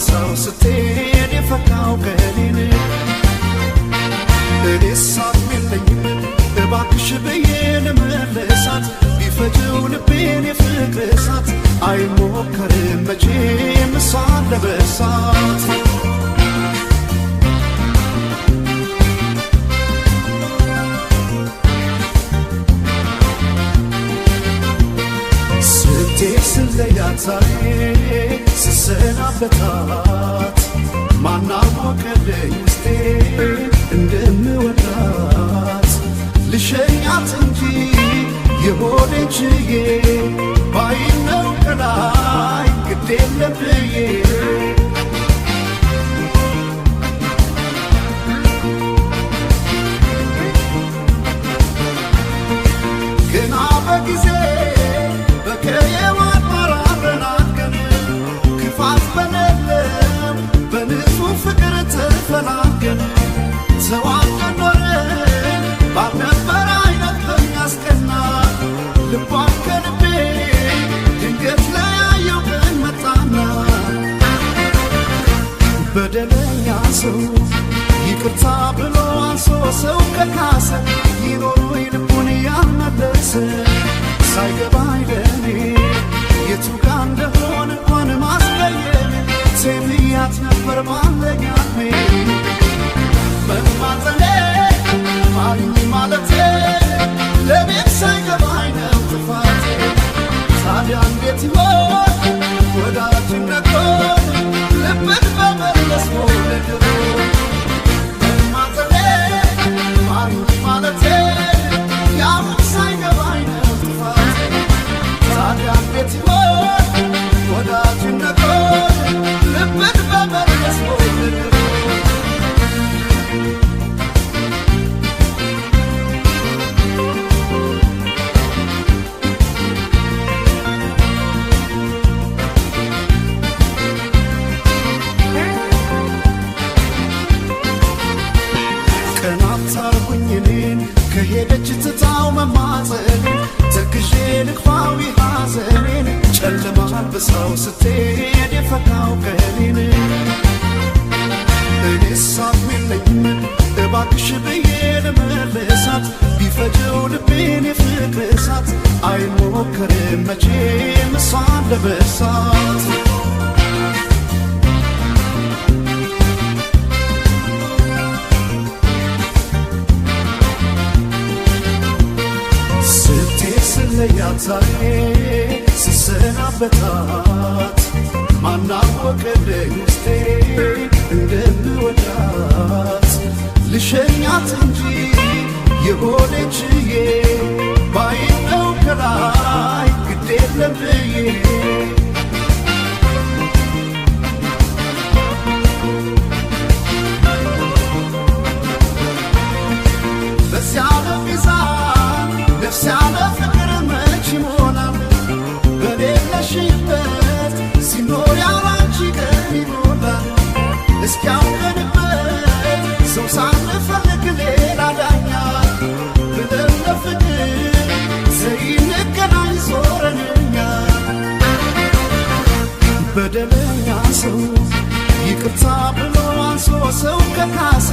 በሳው ስትሄድ የፈካው ቀኔን እኔስ አቅሜለኝም እባክሽ ብዬ ልመልሳት ቢፈጀው ልቤን የፍቅር እሳት አይሞከርም መቼም እሷን ለመርሳት ስለያት ዛሬ ስሰናበታት ማናወቀልኝ ውስጤ እንደምወዳት ልሸኛት እንጂ የሆዴን ችዬ ባይነው ከላይ ግድ የለም ብዬ ገና በጊዜ ተዋደን ኖረን ባልነበረ አይነት በሚያስቀና ልቧን ከልቤ ድንገት ለያየው ቀን መጣና በደለኛ ሰው ይቅርታ ብሎ አንሶ ሰው ከካሰ ይኖሩ ልቡን ያልመለሰ ሳይገባኝ ለኔ የቱ ጋ እንደሆነ እንኳን ማስለየት ሴምያት ነበር ባለኛሜ በማጠኔ ማልኝ ማለቴ ለቤት ሳይገባኝ ነው ጥፋቴ ታዲያ እንዴት ይሆን ወዳጅን ነግሮን ልብን በመለስ መውደድሮ በማጠኔ ማልኝ ማለቴ ያሁን ሳይገባኝ ነው ጥፋቴ ታዲያ እንዴት ይሆን ወዳጅን ነግሮን ልብን በመለስ መውደድሮ ከሄደች ትታው መማፀን ተክዤ ልክፋዊ ሐዘኔን ጨለማ አልብሳው ስትሄድ የፈካው ቀኔን እኔስ አቅሜለኝም እባክሽ ብዬ ልመልሳት ቢፈጀው ልቤን የፍቅር እሳት አይሞከርም መቼም እሷን ለመርሳት ስለያት ዛሬ ስሰናበታት ማናወቀልኝ ውስጤ እንደምወዳት ልሸኛት እንጂ የሆዴን ችዬ ባይነው ከላይ ግድ የለም ብዬ በዚያ ለሚዛን ነፍስ ያለ ፍቅር መች ይሞላል በሌለሽበት ሲኖር ያላንቺ ቀን ይሞላል እስኪያውቀንበት ሰው ሳንፈልግ ሌላ ዳኛ ብለን ለፍቅር ዘይንገናኝ ዞረንኛ በደለኛ ሰው ይቅርታ ብሎ አንሶ ሰው ከካሰ